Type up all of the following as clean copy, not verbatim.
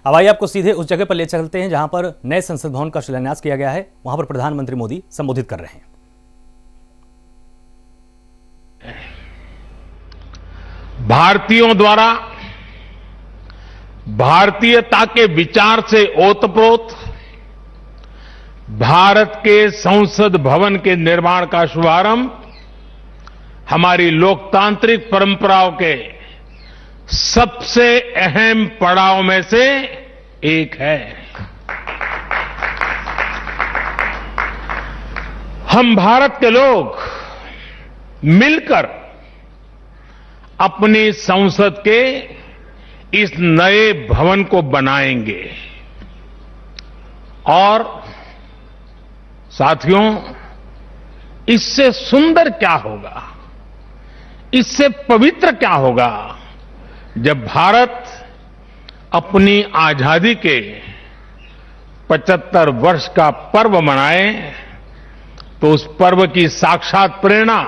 अब आइए आपको सीधे उस जगह पर ले चलते हैं जहां पर नए संसद भवन का शिलान्यास किया गया है। वहां पर प्रधानमंत्री मोदी संबोधित कर रहे हैं। भारतीयों द्वारा भारतीयता के विचार से ओतप्रोत भारत के संसद भवन के निर्माण का शुभारंभ हमारी लोकतांत्रिक परंपराओं के सबसे अहम पड़ाव में से एक है। हम भारत के लोग मिलकर अपनी संसद के इस नए भवन को बनाएंगे और साथियों, इससे सुंदर क्या होगा, इससे पवित्र क्या होगा जब भारत अपनी आजादी के 75 वर्ष का पर्व मनाए तो उस पर्व की साक्षात प्रेरणा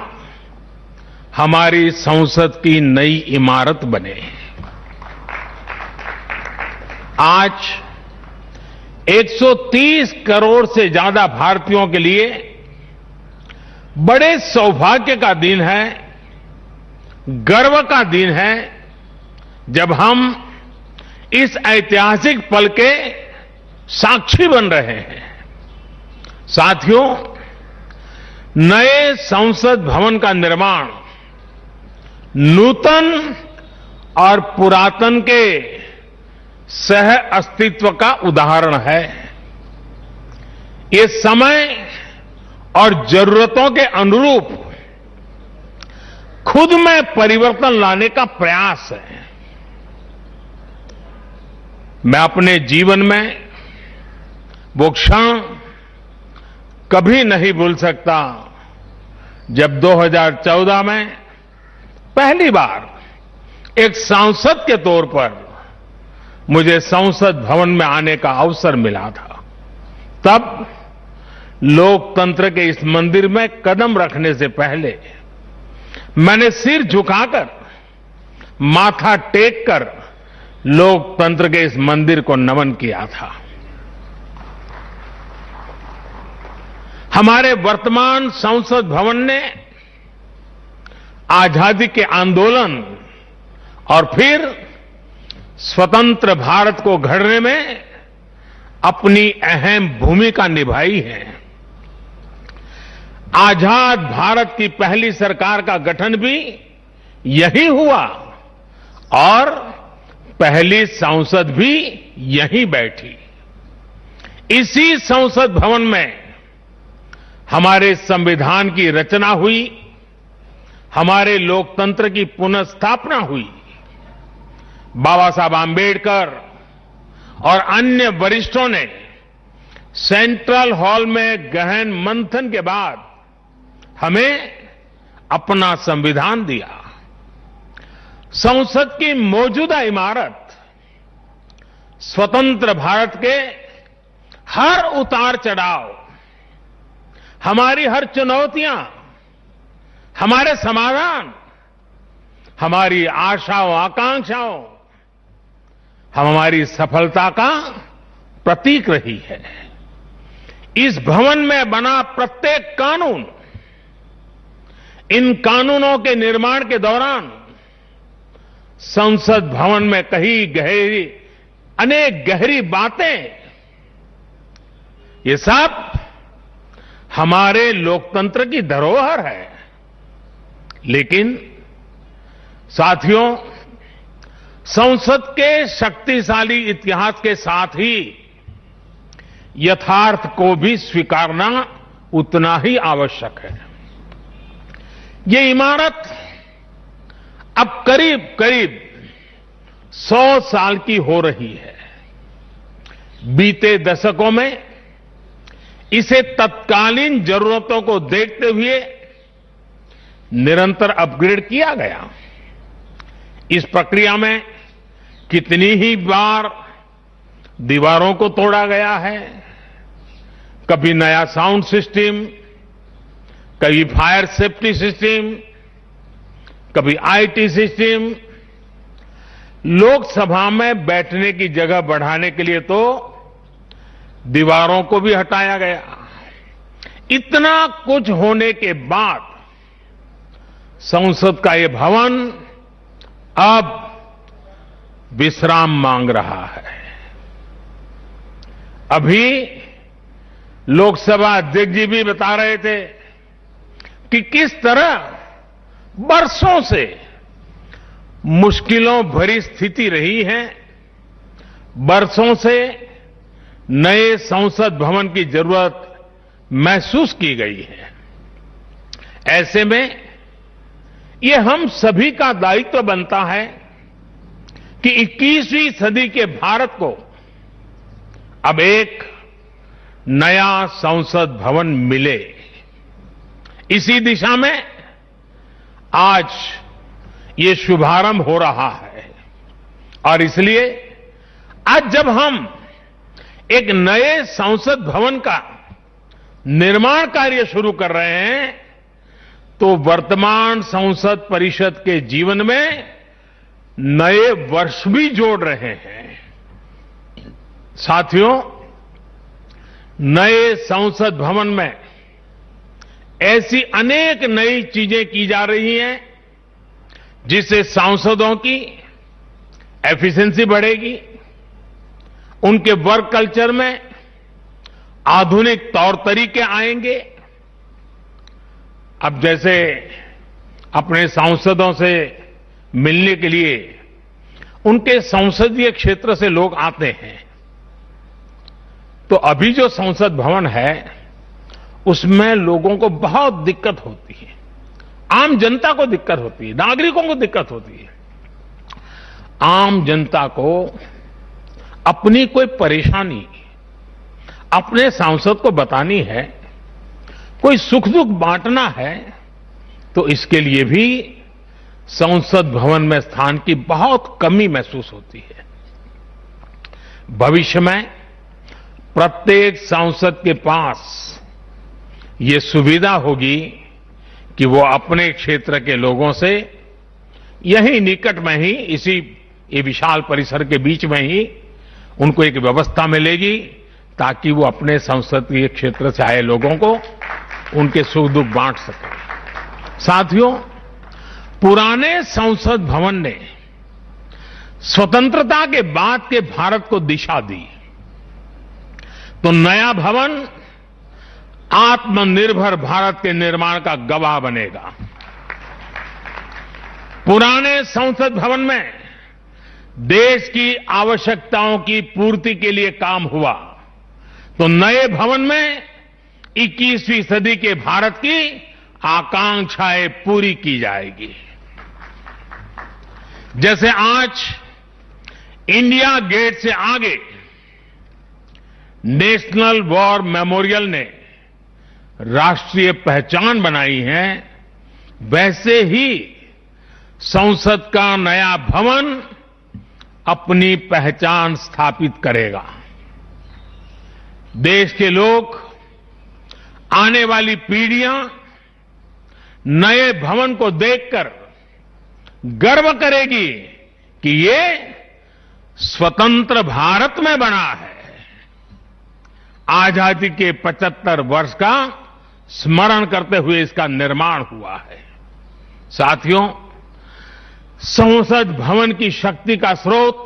हमारी संसद की नई इमारत बने। आज 130 करोड़ से ज्यादा भारतीयों के लिए बड़े सौभाग्य का दिन है, गर्व का दिन है जब हम इस ऐतिहासिक पल के साक्षी बन रहे हैं। साथियों, नए संसद भवन का निर्माण नूतन और पुरातन के सह अस्तित्व का उदाहरण है। ये समय और जरूरतों के अनुरूप खुद में परिवर्तन लाने का प्रयास है। मैं अपने जीवन में वो क्षण कभी नहीं भूल सकता जब 2014 में पहली बार एक सांसद के तौर पर मुझे संसद भवन में आने का अवसर मिला था। तब लोकतंत्र के इस मंदिर में कदम रखने से पहले मैंने सिर झुकाकर, माथा टेक कर लोकतंत्र के इस मंदिर को नमन किया था। हमारे वर्तमान संसद भवन ने आजादी के आंदोलन और फिर स्वतंत्र भारत को गढ़ने में अपनी अहम भूमिका निभाई है। आजाद भारत की पहली सरकार का गठन भी यही हुआ और पहली संसद भी यहीं बैठी। इसी संसद भवन में हमारे संविधान की रचना हुई, हमारे लोकतंत्र की पुनर्स्थापना हुई। बाबा साहब आंबेडकर और अन्य वरिष्ठों ने सेंट्रल हॉल में गहन मंथन के बाद हमें अपना संविधान दिया। संसद की मौजूदा इमारत स्वतंत्र भारत के हर उतार चढ़ाव, हमारी हर चुनौतियां, हमारे समाधान, हमारी आशाओं आकांक्षाओं, हमारी सफलता का प्रतीक रही है। इस भवन में बना प्रत्येक कानून, इन कानूनों के निर्माण के दौरान संसद भवन में कही अनेक गहरी बातें, ये सब हमारे लोकतंत्र की धरोहर है। लेकिन साथियों, संसद के शक्तिशाली इतिहास के साथ ही यथार्थ को भी स्वीकारना उतना ही आवश्यक है। ये इमारत अब करीब करीब 100 साल की हो रही है। बीते दशकों में इसे तत्कालीन जरूरतों को देखते हुए निरंतर अपग्रेड किया गया। इस प्रक्रिया में कितनी ही बार दीवारों को तोड़ा गया है, कभी नया साउंड सिस्टम, कभी फायर सेफ्टी सिस्टम, कभी आईटी सिस्टम, लोकसभा में बैठने की जगह बढ़ाने के लिए तो दीवारों को भी हटाया गया। इतना कुछ होने के बाद संसद का ये भवन अब विश्राम मांग रहा है। अभी लोकसभा अध्यक्ष जी भी बता रहे थे कि किस तरह बरसों से मुश्किलों भरी स्थिति रही है। बरसों से नए संसद भवन की जरूरत महसूस की गई है। ऐसे में ये हम सभी का दायित्व बनता है कि 21वीं सदी के भारत को अब एक नया संसद भवन मिले। इसी दिशा में आज ये शुभारंभ हो रहा है और इसलिए आज जब हम एक नए संसद भवन का निर्माण कार्य शुरू कर रहे हैं तो वर्तमान संसद परिषद के जीवन में नए वर्ष भी जोड़ रहे हैं। साथियों, नए संसद भवन में ऐसी अनेक नई चीजें की जा रही हैं जिससे सांसदों की एफिशिएंसी बढ़ेगी, उनके वर्क कल्चर में आधुनिक तौर तरीके आएंगे। अब जैसे अपने सांसदों से मिलने के लिए उनके संसदीय क्षेत्र से लोग आते हैं, तो अभी जो संसद भवन है उसमें लोगों को बहुत दिक्कत होती है। आम जनता को दिक्कत होती है, नागरिकों को दिक्कत होती है। आम जनता को अपनी कोई परेशानी अपने सांसद को बतानी है, कोई सुख दुख बांटना है, तो इसके लिए भी संसद भवन में स्थान की बहुत कमी महसूस होती है। भविष्य में प्रत्येक सांसद के पास ये सुविधा होगी कि वो अपने क्षेत्र के लोगों से यही निकट में ही, इसी ये विशाल परिसर के बीच में ही उनको एक व्यवस्था मिलेगी ताकि वो अपने संसदीय क्षेत्र से आए लोगों को उनके सुख दुख बांट सके। साथियों, पुराने संसद भवन ने स्वतंत्रता के बाद के भारत को दिशा दी, तो नया भवन आत्मनिर्भर भारत के निर्माण का गवाह बनेगा। पुराने संसद भवन में देश की आवश्यकताओं की पूर्ति के लिए काम हुआ, तो नए भवन में 21वीं सदी के भारत की आकांक्षाएं पूरी की जाएगी। जैसे आज इंडिया गेट से आगे नेशनल वॉर मेमोरियल ने राष्ट्रीय पहचान बनाई है, वैसे ही संसद का नया भवन अपनी पहचान स्थापित करेगा। देश के लोग, आने वाली पीढ़ियां नए भवन को देखकर गर्व करेगी कि ये स्वतंत्र भारत में बना है। आजादी के 75 वर्ष का स्मरण करते हुए इसका निर्माण हुआ है। साथियों, संसद भवन की शक्ति का स्रोत,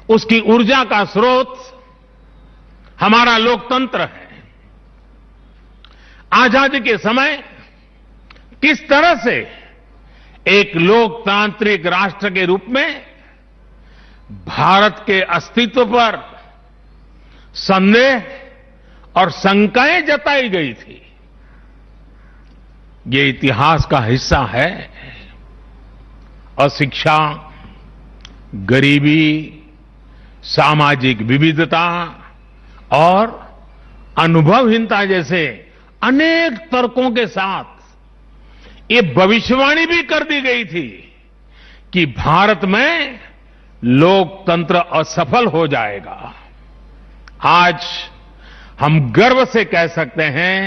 उसकी ऊर्जा का स्रोत हमारा लोकतंत्र है। आजादी के समय किस तरह से एक लोकतांत्रिक राष्ट्र के रूप में भारत के अस्तित्व पर संदेह और शंकाएं जताई गई थी, ये इतिहास का हिस्सा है। अशिक्षा, गरीबी, सामाजिक विविधता और अनुभवहीनता जैसे अनेक तर्कों के साथ ये भविष्यवाणी भी कर दी गई थी कि भारत में लोकतंत्र असफल हो जाएगा। आज हम गर्व से कह सकते हैं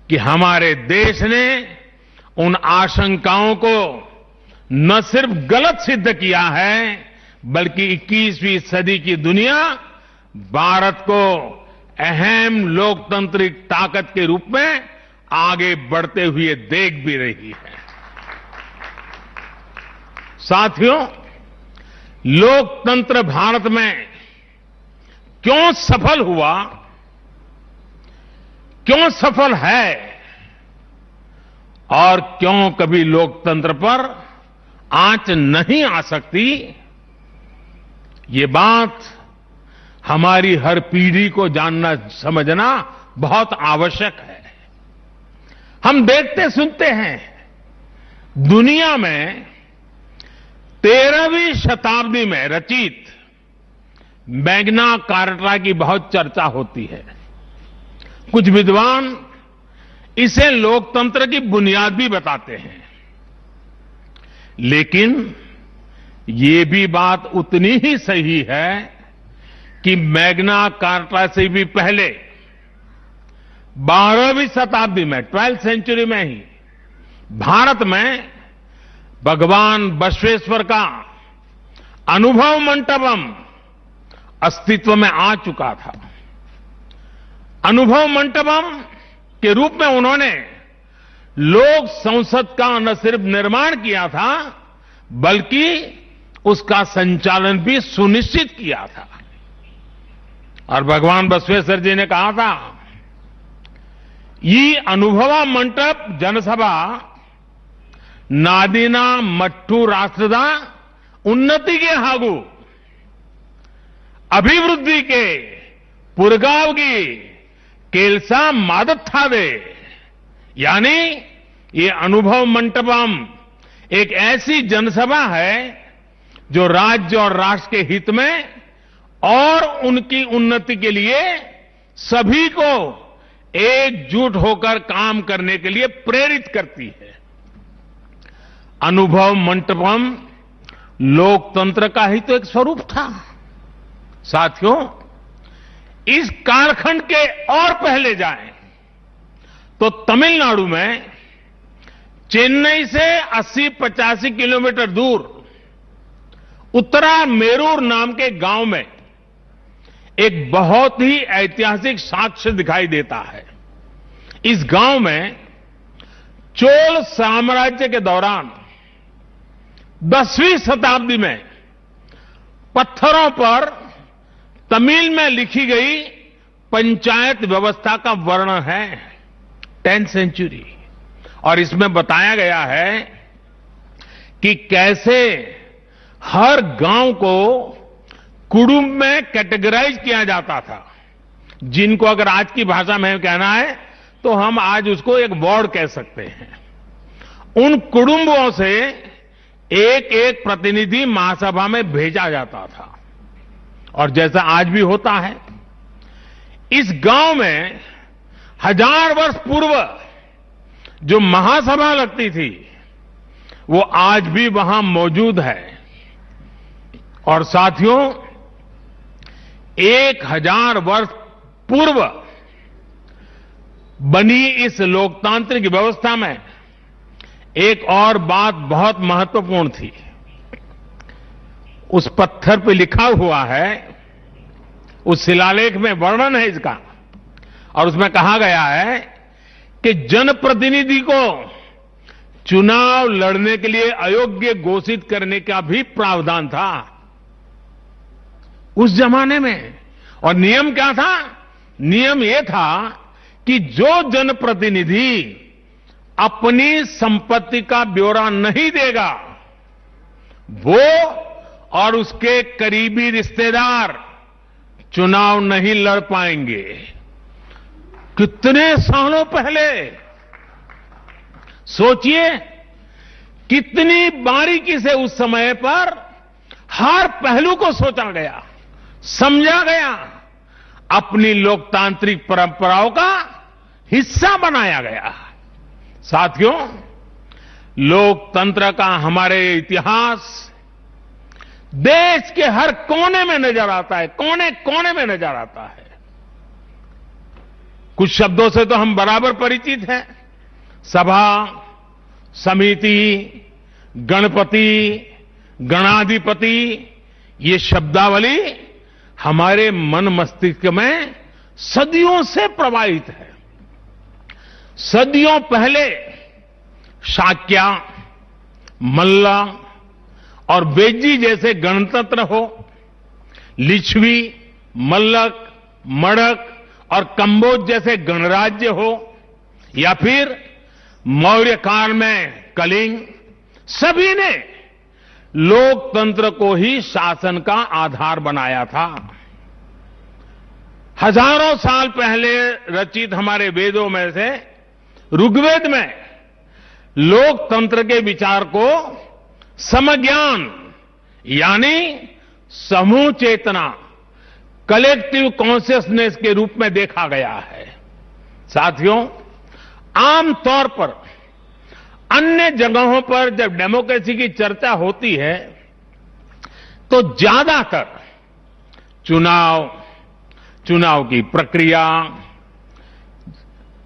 कि हमारे देश ने उन आशंकाओं को न सिर्फ गलत सिद्ध किया है, बल्कि 21वीं सदी की दुनिया भारत को अहम लोकतांत्रिक ताकत के रूप में आगे बढ़ते हुए देख भी रही है। साथियों, लोकतंत्र भारत में क्यों सफल हुआ, क्यों सफल है और क्यों कभी लोकतंत्र पर आंच नहीं आ सकती, ये बात हमारी हर पीढ़ी को जानना समझना बहुत आवश्यक है। हम देखते सुनते हैं, दुनिया में 13वीं शताब्दी में रचित मैग्ना कार्टा की बहुत चर्चा होती है। कुछ विद्वान इसे लोकतंत्र की बुनियाद भी बताते हैं, लेकिन ये भी बात उतनी ही सही है कि मैग्ना कार्टा से भी पहले 12वीं शताब्दी में 12th सेंचुरी में ही भारत में भगवान बसवेश्वर का अनुभव मंटपम अस्तित्व में आ चुका था। अनुभव मंटपम के रूप में उन्होंने लोक संसद का न सिर्फ निर्माण किया था, बल्कि उसका संचालन भी सुनिश्चित किया था। और भगवान बसवेश्वर जी ने कहा था, ये अनुभव मंटप जनसभा नादिना मट्टू राष्ट्रदा उन्नति के हागु अभिवृद्धि के पुरगावगी केलसा मादत था दे। यानी ये अनुभव मंटपम एक ऐसी जनसभा है जो राज्य और राष्ट्र के हित में और उनकी उन्नति के लिए सभी को एकजुट होकर काम करने के लिए प्रेरित करती है। अनुभव मंटपम लोकतंत्र का ही तो एक स्वरूप था। साथियों, इस कालखंड के और पहले जाएं तो तमिलनाडु में चेन्नई से 80-85 किलोमीटर दूर उत्तरा मेरूर नाम के गांव में एक बहुत ही ऐतिहासिक साक्ष्य दिखाई देता है। इस गांव में चोल साम्राज्य के दौरान 10वीं शताब्दी में पत्थरों पर तमिल में लिखी गई पंचायत व्यवस्था का वर्णन है, 10th सेंचुरी। और इसमें बताया गया है कि कैसे हर गांव को कुडुंब में कैटेगराइज किया जाता था, जिनको अगर आज की भाषा में कहना है तो हम आज उसको एक वार्ड कह सकते हैं। उन कुडुंबों से एक एक प्रतिनिधि महासभा में भेजा जाता था। और जैसा आज भी होता है, इस गांव में 1000 वर्ष पूर्व जो महासभा लगती थी, वो आज भी वहां मौजूद है। और साथियों, 1000 वर्ष पूर्व बनी इस लोकतांत्रिक व्यवस्था में एक और बात बहुत महत्वपूर्ण थी। उस पत्थर पे लिखा हुआ है, उस शिलालेख में वर्णन है इसका, और उसमें कहा गया है कि जनप्रतिनिधि को चुनाव लड़ने के लिए अयोग्य घोषित करने का भी प्रावधान था उस जमाने में। और नियम क्या था? नियम यह था कि जो जनप्रतिनिधि अपनी संपत्ति का ब्यौरा नहीं देगा, वो और उसके करीबी रिश्तेदार चुनाव नहीं लड़ पाएंगे। कितने सालों पहले सोचिए, कितनी बारीकी से उस समय पर हर पहलू को सोचा गया, समझा गया, अपनी लोकतांत्रिक परंपराओं का हिस्सा बनाया गया। साथियों, लोकतंत्र का हमारे इतिहास देश के हर कोने में नजर आता है, कोने कोने में नजर आता है। कुछ शब्दों से तो हम बराबर परिचित हैं: सभा, समिति, गणपति, गणाधिपति, ये शब्दावली हमारे मन मस्तिष्क में सदियों से प्रवाहित है। सदियों पहले शाक्य, मल्ल और बेज्जी जैसे गणतंत्र हो, लिच्छवी, मल्लक, मड़क और कंबोज जैसे गणराज्य हो, या फिर मौर्य काल में कलिंग, सभी ने लोकतंत्र को ही शासन का आधार बनाया था। हजारों साल पहले रचित हमारे वेदों में से ऋग्वेद में लोकतंत्र के विचार को समज्ञान यानी समूह चेतना, कलेक्टिव कॉन्शियसनेस के रूप में देखा गया है। साथियों, आमतौर पर अन्य जगहों पर जब डेमोक्रेसी की चर्चा होती है तो ज्यादातर चुनाव की प्रक्रिया,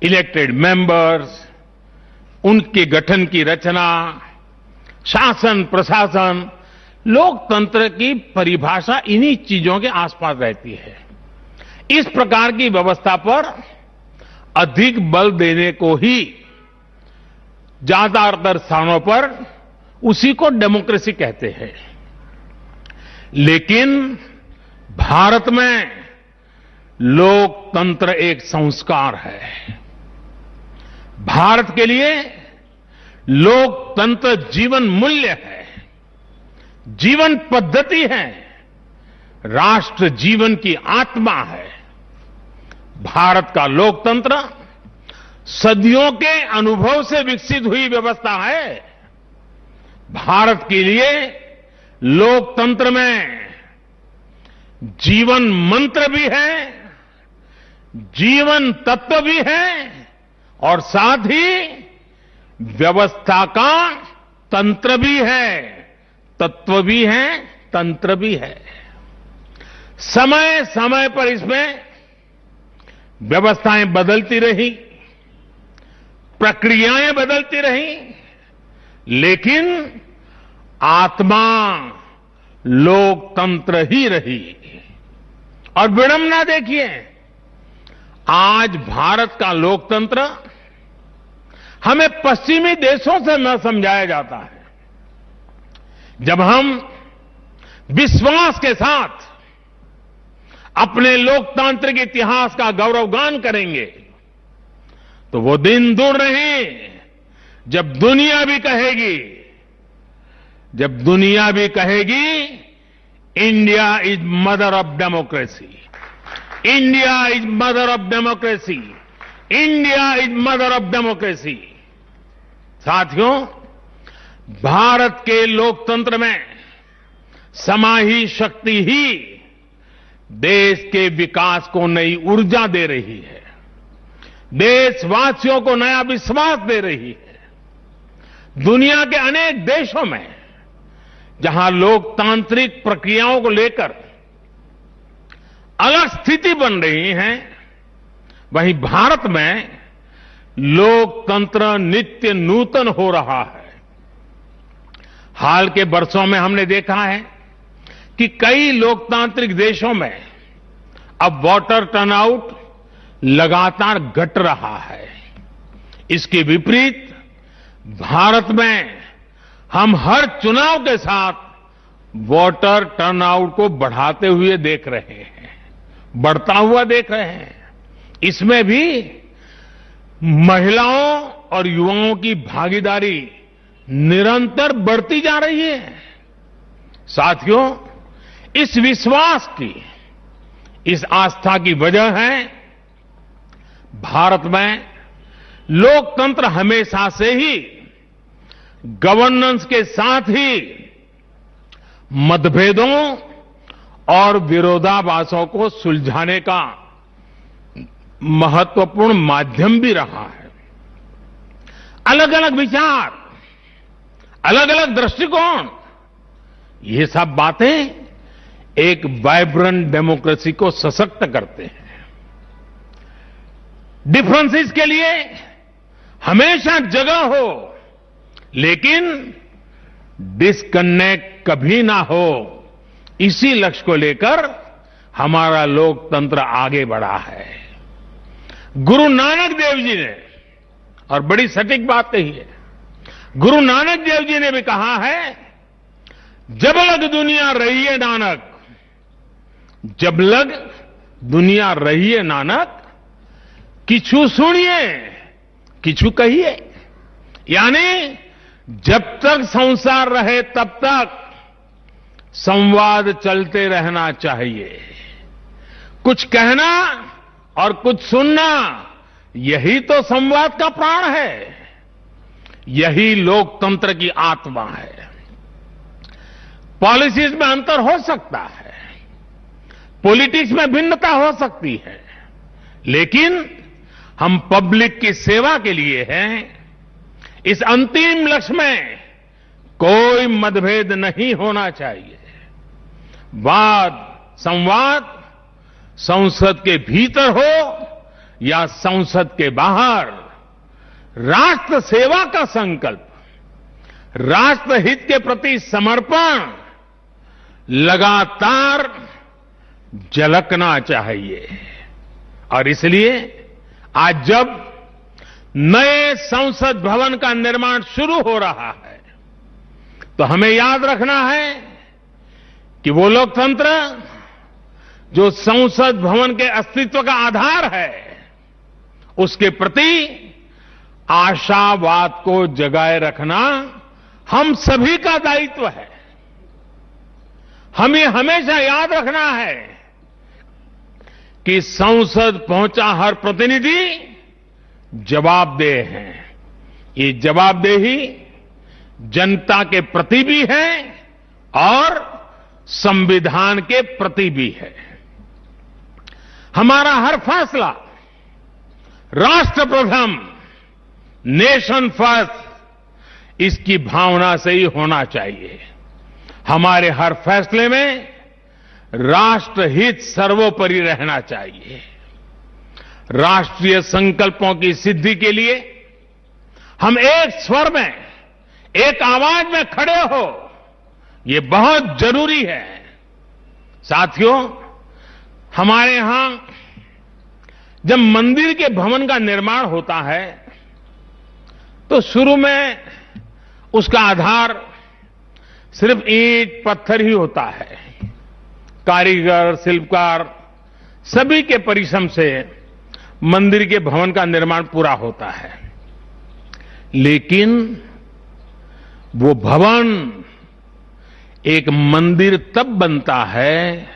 इलेक्टेड मेंबर्स, उनके गठन की रचना, शासन प्रशासन, लोकतंत्र की परिभाषा इन्हीं चीजों के आसपास रहती है। इस प्रकार की व्यवस्था पर अधिक बल देने को ही ज्यादातर स्थानों पर उसी को डेमोक्रेसी कहते हैं। लेकिन भारत में लोकतंत्र एक संस्कार है। भारत के लिए लोकतंत्र जीवन मूल्य है, जीवन पद्धति है, राष्ट्र जीवन की आत्मा है। भारत का लोकतंत्र सदियों के अनुभव से विकसित हुई व्यवस्था है। भारत के लिए लोकतंत्र में जीवन मंत्र भी है, जीवन तत्व भी है और साथ ही व्यवस्था का तंत्र भी है, तत्व भी है, तंत्र भी है। समय समय पर इसमें व्यवस्थाएं बदलती रही, प्रक्रियाएं बदलती रही, लेकिन आत्मा लोकतंत्र ही रही। और विडंबना देखिए, आज भारत का लोकतंत्र हमें पश्चिमी देशों से न समझाया जाता है। जब हम विश्वास के साथ अपने लोकतांत्रिक इतिहास का गौरवगान करेंगे तो वो दिन दूर नहीं जब दुनिया भी कहेगी India is mother of democracy, India is mother of democracy, India is mother of democracy. साथियों, भारत के लोकतंत्र में समाही शक्ति ही देश के विकास को नई ऊर्जा दे रही है, देशवासियों को नया विश्वास दे रही है। दुनिया के अनेक देशों में जहां लोकतांत्रिक प्रक्रियाओं को लेकर अलग स्थिति बन रही है, वहीं भारत में लोकतंत्र नित्य नूतन हो रहा है। हाल के वर्षों में हमने देखा है कि कई लोकतांत्रिक देशों में अब वोटर टर्नआउट लगातार घट रहा है। इसके विपरीत भारत में हम हर चुनाव के साथ वोटर टर्नआउट को बढ़ाते हुए देख रहे हैं, बढ़ता हुआ देख रहे हैं। इसमें भी महिलाओं और युवाओं की भागीदारी निरंतर बढ़ती जा रही है। साथियों, इस विश्वास की, इस आस्था की वजह है भारत में लोकतंत्र हमेशा से ही गवर्नेंस के साथ ही मतभेदों और विरोधाभासों को सुलझाने का महत्वपूर्ण माध्यम भी रहा है। अलग अलग विचार, अलग अलग दृष्टिकोण, ये सब बातें एक वाइब्रेंट डेमोक्रेसी को सशक्त करते हैं। डिफरेंसेस के लिए हमेशा जगह हो, लेकिन डिस्कनेक्ट कभी ना हो, इसी लक्ष्य को लेकर हमारा लोकतंत्र आगे बढ़ा है। गुरु नानक देव जी ने, और बड़ी सटीक बात कही है, गुरु नानक देव जी ने भी कहा है, जब लग दुनिया रही है नानक, जब लग दुनिया रही है नानक, किछु सुनिए किछु कहिए। यानी जब तक संसार रहे तब तक संवाद चलते रहना चाहिए। कुछ कहना और कुछ सुनना, यही तो संवाद का प्राण है, यही लोकतंत्र की आत्मा है। पॉलिसीज में अंतर हो सकता है, पॉलिटिक्स में भिन्नता हो सकती है, लेकिन हम पब्लिक की सेवा के लिए हैं। इस अंतिम लक्ष्य में कोई मतभेद नहीं होना चाहिए। वाद संवाद संसद के भीतर हो या संसद के बाहर, राष्ट्र सेवा का संकल्प, राष्ट्रहित के प्रति समर्पण लगातार झलकना चाहिए। और इसलिए आज जब नए संसद भवन का निर्माण शुरू हो रहा है, तो हमें याद रखना है कि वो लोकतंत्र जो संसद भवन के अस्तित्व का आधार है, उसके प्रति आशावाद को जगाए रखना हम सभी का दायित्व है। हमें हमेशा याद रखना है कि संसद पहुंचा हर प्रतिनिधि जवाबदेह है। ये जवाबदेही जनता के प्रति भी है और संविधान के प्रति भी है। हमारा हर फैसला राष्ट्र प्रथम, नेशन फर्स्ट, इसकी भावना से ही होना चाहिए। हमारे हर फैसले में राष्ट्रहित सर्वोपरि रहना चाहिए। राष्ट्रीय संकल्पों की सिद्धि के लिए हम एक स्वर में, एक आवाज में खड़े हो, ये बहुत जरूरी है। साथियों, हमारे यहां जब मंदिर के भवन का निर्माण होता है, तो शुरू में उसका आधार सिर्फ ईंट पत्थर ही होता है। कारीगर, शिल्पकार सभी के परिश्रम से मंदिर के भवन का निर्माण पूरा होता है। लेकिन वो भवन एक मंदिर तब बनता है,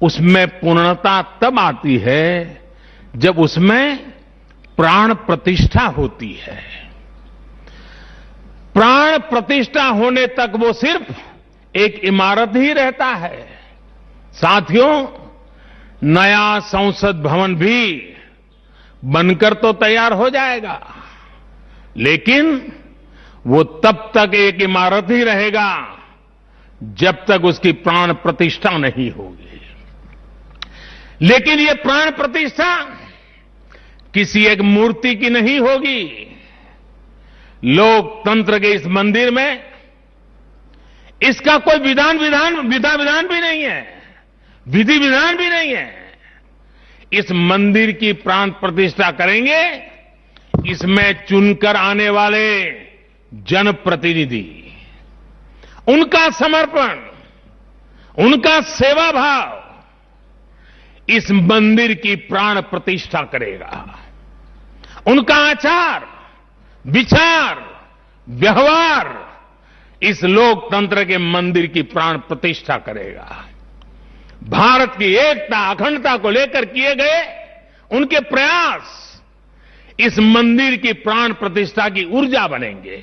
उसमें पूर्णता तब आती है जब उसमें प्राण प्रतिष्ठा होती है। प्राण प्रतिष्ठा होने तक वो सिर्फ एक इमारत ही रहता है। साथियों, नया संसद भवन भी बनकर तो तैयार हो जाएगा, लेकिन वो तब तक एक इमारत ही रहेगा जब तक उसकी प्राण प्रतिष्ठा नहीं होगी। लेकिन ये प्राण प्रतिष्ठा किसी एक मूर्ति की नहीं होगी। लोकतंत्र के इस मंदिर में इसका कोई विधान भी नहीं है, विधि विधान भी नहीं है। इस मंदिर की प्राण प्रतिष्ठा करेंगे इसमें चुनकर आने वाले जनप्रतिनिधि, उनका समर्पण, उनका सेवा भाव इस मंदिर की प्राण प्रतिष्ठा करेगा। उनका आचार, विचार, व्यवहार इस लोकतंत्र के मंदिर की प्राण प्रतिष्ठा करेगा। भारत की एकता, अखंडता को लेकर किए गए उनके प्रयास इस मंदिर की प्राण प्रतिष्ठा की ऊर्जा बनेंगे।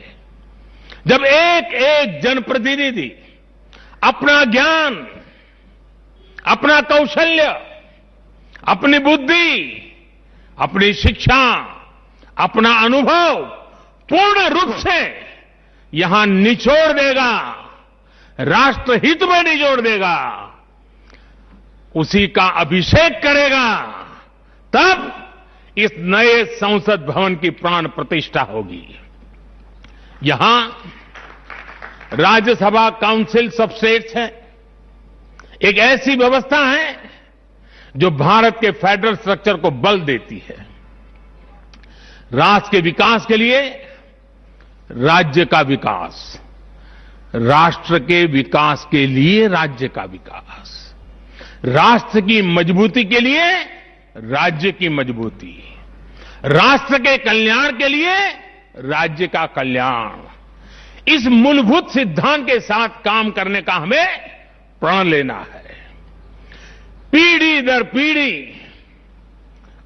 जब एक एक जनप्रतिनिधि अपना ज्ञान, अपना कौशल्य, अपनी बुद्धि, अपनी शिक्षा, अपना अनुभव पूर्ण रूप से यहां निचोड़ देगा, राष्ट्रहित में निचोड़ देगा, उसी का अभिषेक करेगा, तब इस नए संसद भवन की प्राण प्रतिष्ठा होगी। यहां राज्यसभा काउंसिल्स ऑफ स्टेट्स है, एक ऐसी व्यवस्था है जो भारत के फेडरल स्ट्रक्चर को बल देती है। राष्ट्र के विकास के लिए राज्य का विकास, राष्ट्र के विकास के लिए राज्य का विकास, राष्ट्र की मजबूती के लिए राज्य की मजबूती, राष्ट्र के कल्याण के लिए राज्य का कल्याण, इस मूलभूत सिद्धांत के साथ काम करने का हमें प्रण लेना है। पीढ़ी दर पीढ़ी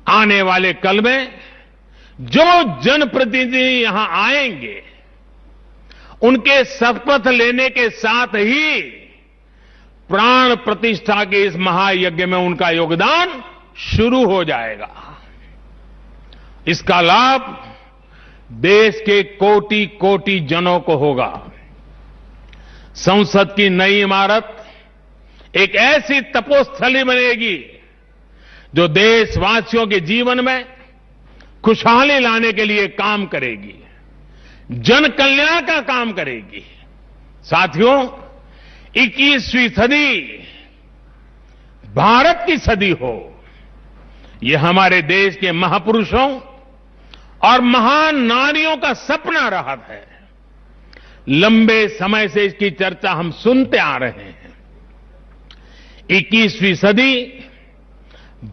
आने वाले कल में जो जनप्रतिनिधि यहां आएंगे, उनके शपथ लेने के साथ ही प्राण प्रतिष्ठा के इस महायज्ञ में उनका योगदान शुरू हो जाएगा। इसका लाभ देश के कोटि कोटि जनों को होगा। संसद की नई इमारत एक ऐसी तपोस्थली बनेगी जो देशवासियों के जीवन में खुशहाली लाने के लिए काम करेगी, जन कल्याण का काम करेगी। साथियों, 21वीं सदी भारत की सदी हो, यह हमारे देश के महापुरुषों और महान नारियों का सपना रहा है। लंबे समय से इसकी चर्चा हम सुनते आ रहे हैं। 21वीं सदी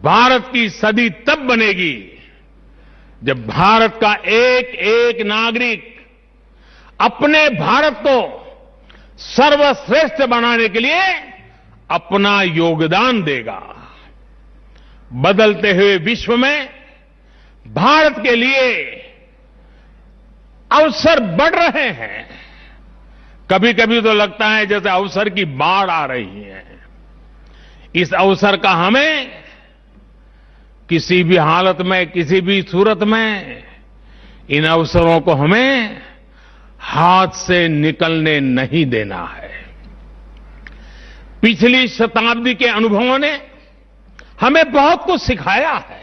भारत की सदी तब बनेगी जब भारत का एक एक नागरिक अपने भारत को सर्वश्रेष्ठ बनाने के लिए अपना योगदान देगा। बदलते हुए विश्व में भारत के लिए अवसर बढ़ रहे हैं। कभी कभी तो लगता है जैसे अवसर की बाढ़ आ रही है। इस अवसर का हमें किसी भी हालत में, किसी भी सूरत में इन अवसरों को हमें हाथ से निकलने नहीं देना है। पिछली शताब्दी के अनुभवों ने हमें बहुत कुछ सिखाया है।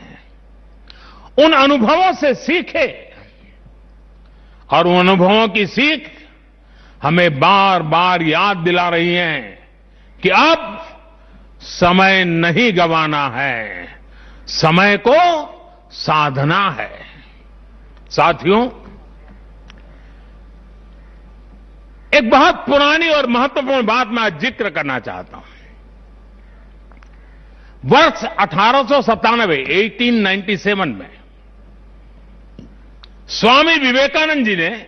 उन अनुभवों से सीखे और उन अनुभवों की सीख हमें बार बार याद दिला रही है कि अब समय नहीं गंवाना है, समय को साधना है। साथियों, एक बहुत पुरानी और महत्वपूर्ण बात मैं आज जिक्र करना चाहता हूं। वर्ष 1897 में स्वामी विवेकानंद जी ने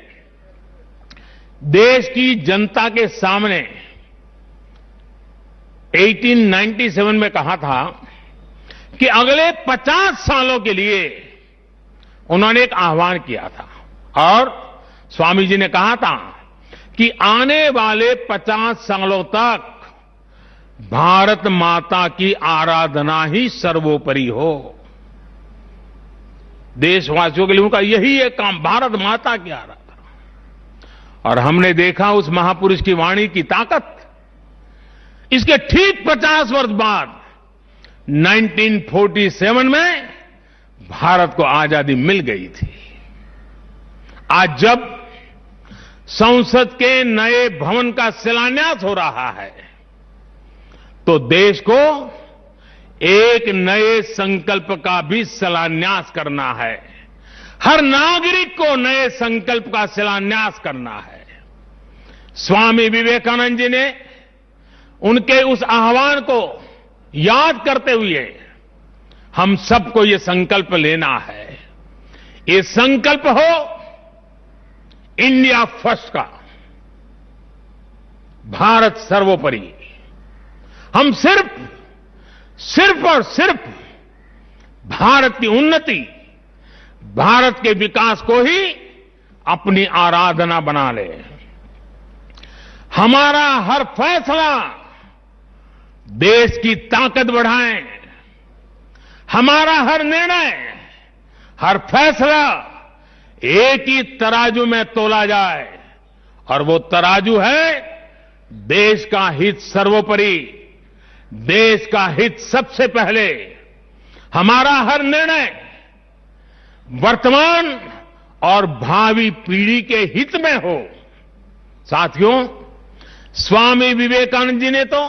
देश की जनता के सामने 1897 में कहा था कि अगले 50 सालों के लिए उन्होंने एक आह्वान किया था और स्वामी जी ने कहा था कि आने वाले 50 सालों तक भारत माता की आराधना ही सर्वोपरि हो। देशवासियों के लिए उनका यही एक काम, भारत माता की आराधना। और हमने देखा उस महापुरुष की वाणी की ताकत। इसके ठीक 50 वर्ष बाद 1947 में भारत को आजादी मिल गई थी। आज जब संसद के नए भवन का शिलान्यास हो रहा है तो देश को एक नए संकल्प का भी शिलान्यास करना है। हर नागरिक को नए संकल्प का शिलान्यास करना है। स्वामी विवेकानंद जी ने उनके उस आह्वान को याद करते हुए हम सबको ये संकल्प लेना है। ये संकल्प हो इंडिया फर्स्ट का, भारत सर्वोपरि। हम सिर्फ और सिर्फ भारत की उन्नति, भारत के विकास को ही अपनी आराधना बना ले। हमारा हर फैसला देश की ताकत बढ़ाए। हमारा हर निर्णय, हर फैसला एक ही तराजू में तोला जाए और वो तराजू है देश का हित सर्वोपरि, देश का हित सबसे पहले। हमारा हर निर्णय वर्तमान और भावी पीढ़ी के हित में हो। साथियों, स्वामी विवेकानंद जी ने तो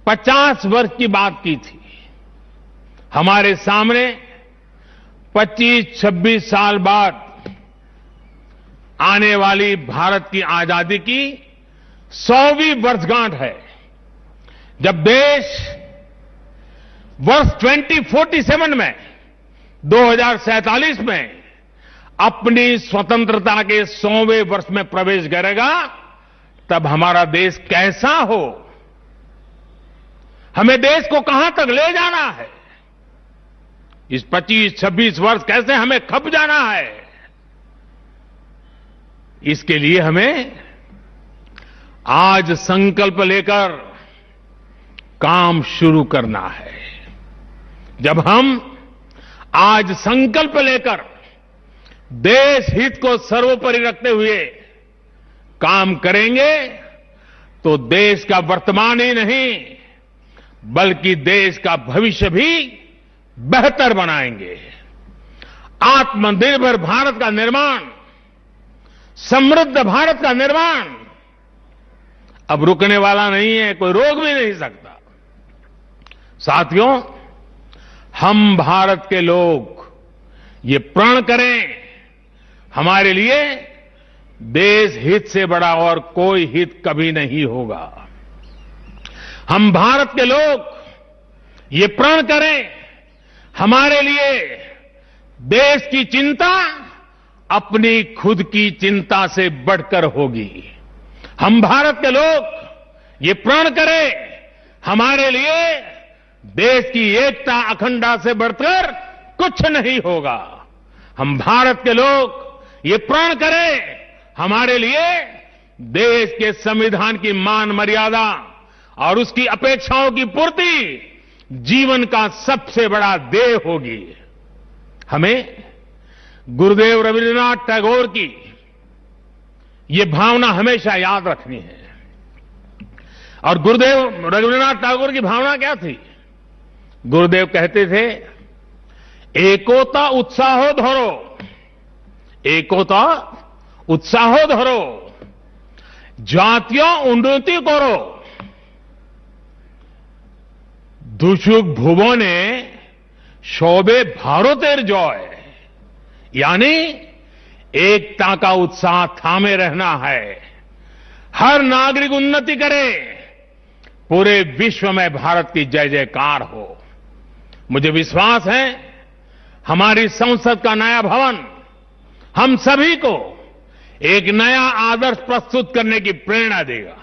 50 वर्ष की बात की थी। हमारे सामने 25-26 साल बाद आने वाली भारत की आजादी की 100वीं वर्षगांठ है, जब देश वर्ष 2047 में 2047 में अपनी स्वतंत्रता के 100वें वर्ष में प्रवेश करेगा। तब हमारा देश कैसा हो, हमें देश को कहां तक ले जाना है, इस 25-26 वर्ष कैसे हमें खप जाना है, इसके लिए हमें आज संकल्प लेकर काम शुरू करना है। जब हम आज संकल्प लेकर देश हित को सर्वोपरि रखते हुए काम करेंगे तो देश का वर्तमान ही नहीं बल्कि देश का भविष्य भी बेहतर बनाएंगे। आत्मनिर्भर भारत का निर्माण, समृद्ध भारत का निर्माण अब रुकने वाला नहीं है, कोई रोक भी नहीं सकता। साथियों, हम भारत के लोग ये प्रण करें, हमारे लिए देश हित से बड़ा और कोई हित कभी नहीं होगा। हम भारत के लोग ये प्रण करें, हमारे लिए देश की चिंता अपनी खुद की चिंता से बढ़कर होगी। हम भारत के लोग ये प्रण करें, हमारे लिए देश की एकता अखंडता से बढ़कर कुछ नहीं होगा। हम भारत के लोग ये प्रण करें, हमारे लिए देश के संविधान की मान मर्यादा और उसकी अपेक्षाओं की पूर्ति जीवन का सबसे बड़ा ध्येय होगी। हमें गुरुदेव रविन्द्रनाथ टैगोर की ये भावना हमेशा याद रखनी है। और गुरुदेव रविन्द्रनाथ टैगोर की भावना क्या थी? गुरुदेव कहते थे, एकोता उत्साहो धरो, एकोता उत्साहो धरो, জাতীয় উন্নতি করো, দুসুক ভুবনে সবে ভারতের জয়। यानी एकता का उत्साह थामे रहना है। हर नागरिक उन्नति करे, पूरे विश्व में भारत की जय जयकार हो। मुझे विश्वास है हमारी संसद का नया भवन हम सभी को एक नया आदर्श प्रस्तुत करने की प्रेरणा देगा।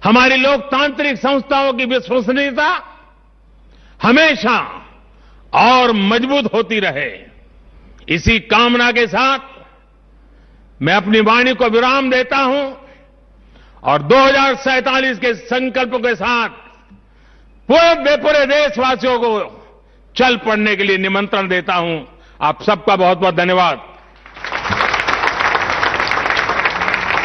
हमारी लोकतांत्रिक संस्थाओं की विश्वसनीयता हमेशा और मजबूत होती रहे। इसी कामना के साथ मैं अपनी वाणी को विराम देता हूं और 2047 के संकल्प के साथ पूरे देशवासियों को चल पड़ने के लिए निमंत्रण देता हूं। आप सबका बहुत बहुत धन्यवाद।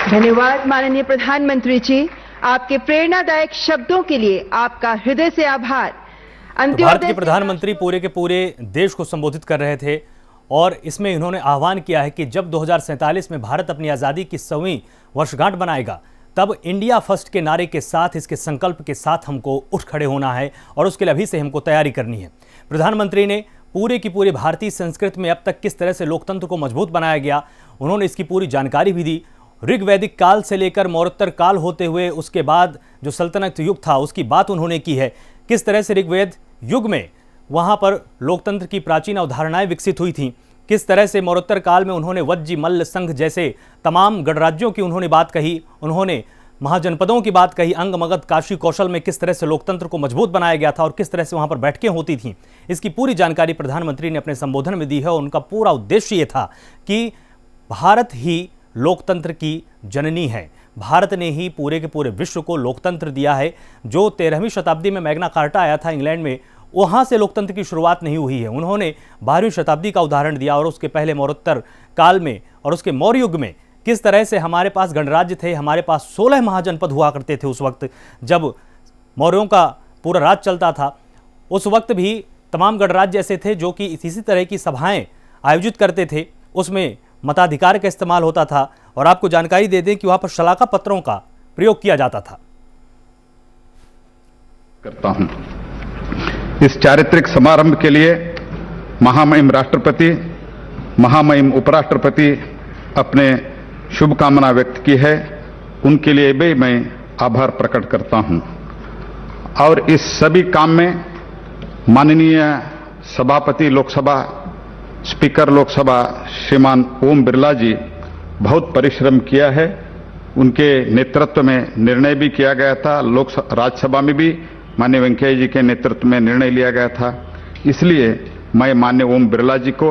धन्यवाद माननीय प्रधानमंत्री जी, आपके प्रेरणादायक शब्दों के लिए आपका हृदय से आभार। तो भारत के प्रधानमंत्री पूरे के पूरे देश को संबोधित कर रहे थे और इसमें इन्होंने आह्वान किया है कि जब 2047 में भारत अपनी आज़ादी की 100वीं वर्षगांठ बनाएगा तब इंडिया फर्स्ट के नारे के साथ, इसके संकल्प के साथ हमको उठ खड़े होना है और उसके लिए अभी से हमको तैयारी करनी है। प्रधानमंत्री ने पूरे की पूरी भारतीय संस्कृति में अब तक किस तरह से लोकतंत्र को मजबूत बनाया गया, उन्होंने इसकी पूरी जानकारी भी दी। ऋग्वैदिक काल से लेकर मौरोत्तर काल होते हुए उसके बाद जो सल्तनत युग था उसकी बात उन्होंने की है। किस तरह से ऋग्वेद युग में वहाँ पर लोकतंत्र की प्राचीन अवधारणाएं विकसित हुई थीं, किस तरह से मौरोत्तर काल में उन्होंने वज्जी, मल्ल, संघ जैसे तमाम गणराज्यों की उन्होंने बात कही, उन्होंने महाजनपदों की बात कही, अंग, मगध, काशी, कौशल में किस तरह से लोकतंत्र को मजबूत बनाया गया था और किस तरह से वहाँ पर बैठकें होती थीं। इसकी पूरी जानकारी प्रधानमंत्री ने अपने संबोधन में दी है और उनका पूरा उद्देश्य ये था कि भारत ही लोकतंत्र की जननी है। भारत ने ही पूरे के पूरे विश्व को लोकतंत्र दिया है। जो 13वीं शताब्दी में मैग्ना कार्टा आया था इंग्लैंड में, वहाँ से लोकतंत्र की शुरुआत नहीं हुई है। उन्होंने 12वीं शताब्दी का उदाहरण दिया और उसके पहले मौरोत्तर काल में और उसके मौर्य युग में किस तरह से हमारे पास गणराज्य थे, हमारे पास 16 महाजनपद हुआ करते थे। उस वक्त जब मौर्यों का पूरा राज चलता था उस वक्त भी तमाम गणराज्य ऐसे थे जो कि इसी तरह की सभाएं आयोजित करते थे, उसमें मताधिकार का इस्तेमाल होता था। और आपको जानकारी दे दें कि वहाँ पर शलाका पत्रों का प्रयोग किया जाता था। करता हूं। इस चारित्रिक समारंभ के लिए महामहिम राष्ट्रपति, महामहिम उपराष्ट्रपति अपने शुभकामना व्यक्त की है, उनके लिए भी मैं आभार प्रकट करता हूं। और इस सभी काम में माननीय सभापति लोकसभा, स्पीकर लोकसभा श्रीमान ओम बिरला जी बहुत परिश्रम किया है। उनके नेतृत्व में निर्णय भी किया गया था। राज्यसभा में भी माननीय वेंकैया जी के नेतृत्व में निर्णय लिया गया था। इसलिए मैं माननीय ओम बिरला जी को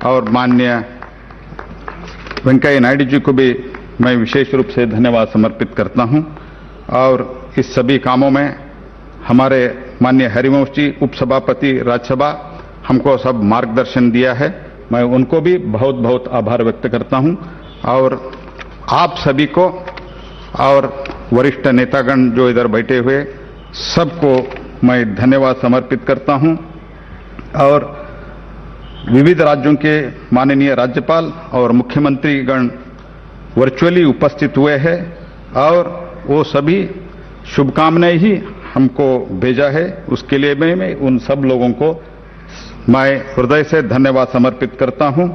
और माननीय वेंकैया नायडू जी को भी मैं विशेष रूप से धन्यवाद समर्पित करता हूं। और इस सभी कामों में हमारे माननीय हरिवंश जी उपसभापति राज्यसभा हमको सब मार्गदर्शन दिया है, मैं उनको भी बहुत बहुत आभार व्यक्त करता हूं। और आप सभी को और वरिष्ठ नेतागण जो इधर बैठे हुए सबको मैं धन्यवाद समर्पित करता हूं। और विविध राज्यों के माननीय राज्यपाल और मुख्यमंत्रीगण वर्चुअली उपस्थित हुए हैं और वो सभी शुभकामनाएं ही हमको भेजा है। उसके लिए मैं उन सब लोगों को मैं हृदय से धन्यवाद समर्पित करता हूं।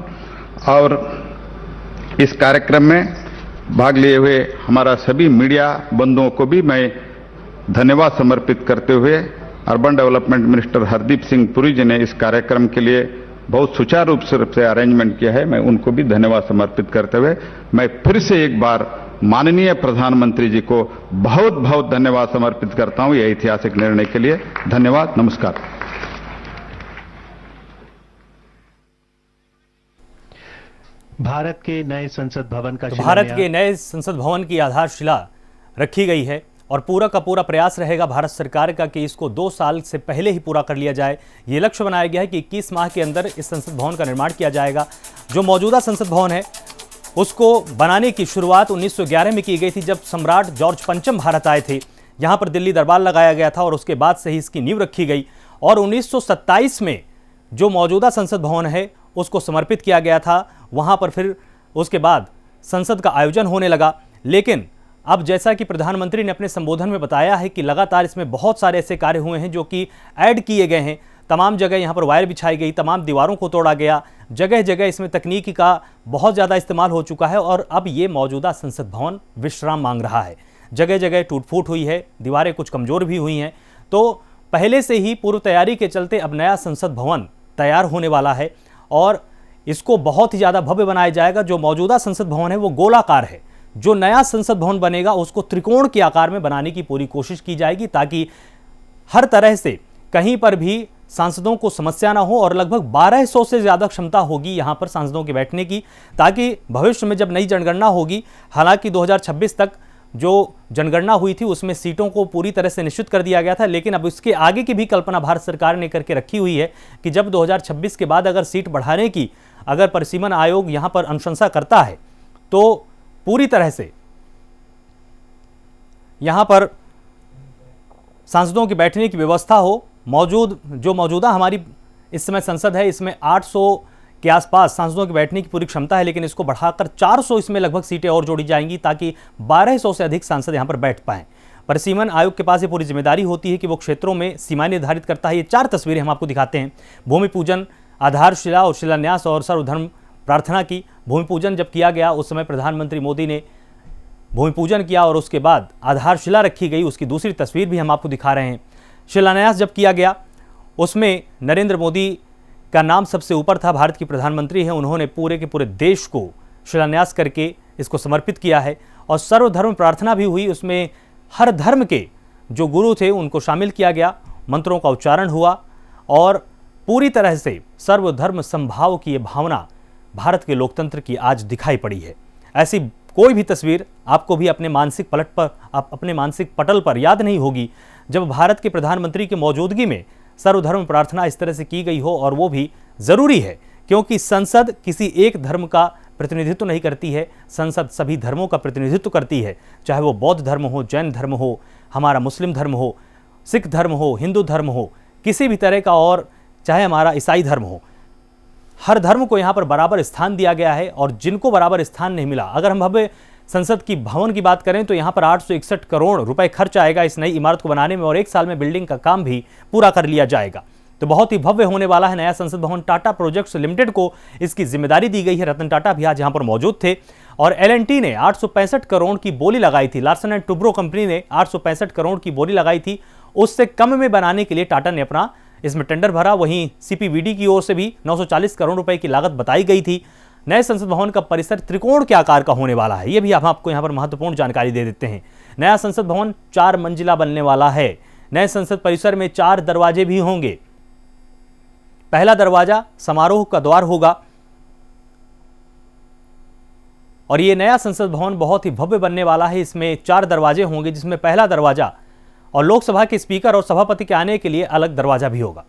और इस कार्यक्रम में भाग लिए हुए हमारा सभी मीडिया बंधुओं को भी मैं धन्यवाद समर्पित करते हुए urban development minister Hardeep Singh Puri ji ने इस कार्यक्रम के लिए बहुत सुचारू रूप से अरेंजमेंट किया है, मैं उनको भी धन्यवाद समर्पित करते हुए मैं फिर से एक बार माननीय प्रधानमंत्री जी को बहुत बहुत धन्यवाद समर्पित करता हूं यह ऐतिहासिक निर्णय के लिए। धन्यवाद, नमस्कार। भारत के नए संसद भवन का भारत के नए संसद भवन की आधारशिला रखी गई है और पूरा का पूरा प्रयास रहेगा भारत सरकार का कि इसको 2 साल से पहले ही पूरा कर लिया जाए। ये लक्ष्य बनाया गया है कि 21 माह के अंदर इस संसद भवन का निर्माण किया जाएगा। जो मौजूदा संसद भवन है उसको बनाने की शुरुआत 1911 में की गई थी, जब सम्राट जॉर्ज पंचम भारत आए थे। यहाँ पर दिल्ली दरबार लगाया गया था और उसके बाद से ही इसकी नींव रखी गई। और 1927 में जो मौजूदा संसद भवन है उसको समर्पित किया गया था। वहाँ पर फिर उसके बाद संसद का आयोजन होने लगा। लेकिन अब जैसा कि प्रधानमंत्री ने अपने संबोधन में बताया है कि लगातार इसमें बहुत सारे ऐसे कार्य हुए हैं जो कि ऐड किए गए हैं। तमाम जगह यहाँ पर वायर बिछाई गई, तमाम दीवारों को तोड़ा गया, जगह जगह इसमें तकनीकी का बहुत ज़्यादा इस्तेमाल हो चुका है। और अब ये मौजूदा संसद भवन विश्राम मांग रहा है। जगह जगह टूट फूट हुई है, दीवारें कुछ कमज़ोर भी हुई हैं। तो पहले से ही पूर्व तैयारी के चलते अब नया संसद भवन तैयार होने वाला है और इसको बहुत ही ज़्यादा भव्य बनाया जाएगा। जो मौजूदा संसद भवन है वो गोलाकार है, जो नया संसद भवन बनेगा उसको त्रिकोण के आकार में बनाने की पूरी कोशिश की जाएगी ताकि हर तरह से कहीं पर भी सांसदों को समस्या ना हो। और लगभग 1200 से ज़्यादा क्षमता होगी यहाँ पर सांसदों के बैठने की, ताकि भविष्य में जब नई जनगणना होगी, हालांकि 2026 तक जो जनगणना हुई थी उसमें सीटों को पूरी तरह से निश्चित कर दिया गया था, लेकिन अब इसके आगे की भी कल्पना भारत सरकार ने करके रखी हुई है कि जब 2026 के बाद अगर सीट बढ़ाने की अगर परिसीमन आयोग यहाँ पर अनुशंसा करता है तो पूरी तरह से यहाँ पर सांसदों के बैठने की व्यवस्था हो। जो मौजूदा हमारी इस समय संसद है इसमें 800 के आसपास सांसदों के बैठने की पूरी क्षमता है, लेकिन इसको बढ़ाकर 400 इसमें लगभग सीटें और जोड़ी जाएंगी ताकि 1200 से अधिक सांसद यहाँ पर बैठ पाएं। परिसीमन आयोग के पास ये पूरी जिम्मेदारी होती है कि वो क्षेत्रों में सीमाएं निर्धारित करता है। ये 4 तस्वीरें हम आपको दिखाते हैं। भूमि पूजन, आधारशिला और शिलान्यास और सर्वधर्म प्रार्थना की। भूमि पूजन जब किया गया उस समय प्रधानमंत्री मोदी ने भूमि पूजन किया और उसके बाद आधारशिला रखी गई, उसकी दूसरी तस्वीर भी हम आपको दिखा रहे हैं। शिलान्यास जब किया गया उसमें नरेंद्र मोदी का नाम सबसे ऊपर था, भारत की प्रधानमंत्री हैं, उन्होंने पूरे के पूरे देश को शिलान्यास करके इसको समर्पित किया है। और सर्वधर्म प्रार्थना भी हुई, उसमें हर धर्म के जो गुरु थे उनको शामिल किया गया, मंत्रों का उच्चारण हुआ और पूरी तरह से सर्वधर्म समभाव की ये भावना भारत के लोकतंत्र की आज दिखाई पड़ी है। ऐसी कोई भी तस्वीर आपको भी अपने मानसिक पटल पर याद नहीं होगी जब भारत के प्रधानमंत्री की मौजूदगी में सर्वधर्म प्रार्थना इस तरह से की गई हो। और वो भी ज़रूरी है क्योंकि संसद किसी एक धर्म का प्रतिनिधित्व नहीं करती है, संसद सभी धर्मों का प्रतिनिधित्व करती है, चाहे वो बौद्ध धर्म हो, जैन धर्म हो, हमारा मुस्लिम धर्म हो, सिख धर्म हो, हिंदू धर्म हो, किसी भी तरह का, और चाहे हमारा ईसाई धर्म हो। हर धर्म को यहाँ पर बराबर स्थान दिया गया है और जिनको बराबर स्थान नहीं मिला, अगर हम भव्य संसद की भवन की बात करें तो यहां पर 861 करोड़ रुपए खर्च आएगा इस नई इमारत को बनाने में और 1 साल में बिल्डिंग का काम भी पूरा कर लिया जाएगा। तो बहुत ही भव्य होने वाला है नया संसद भवन। टाटा प्रोजेक्ट्स लिमिटेड को इसकी जिम्मेदारी दी गई है। रतन टाटा भी आज यहां पर मौजूद थे और L&T ने 865 करोड़ की बोली लगाई थी। लार्सन एंड टुब्रो कंपनी ने 865 करोड़ की बोली लगाई थी। उससे कम में बनाने के लिए टाटा ने अपना इसमें टेंडर भरा। वहीं CPVD की ओर से भी 940 करोड़ रुपए की लागत बताई गई थी। नए संसद भवन का परिसर त्रिकोण के आकार का होने वाला है। यह भी हम आपको यहां पर महत्वपूर्ण जानकारी दे देते हैं। नया संसद भवन 4 मंजिला बनने वाला है। नए संसद परिसर में 4 दरवाजे भी होंगे। पहला दरवाजा समारोह का द्वार होगा और यह नया संसद भवन बहुत ही भव्य बनने वाला है। इसमें 4 दरवाजे होंगे जिसमें पहला दरवाजा और लोकसभा के स्पीकर और सभापति के आने के लिए अलग दरवाजा भी होगा।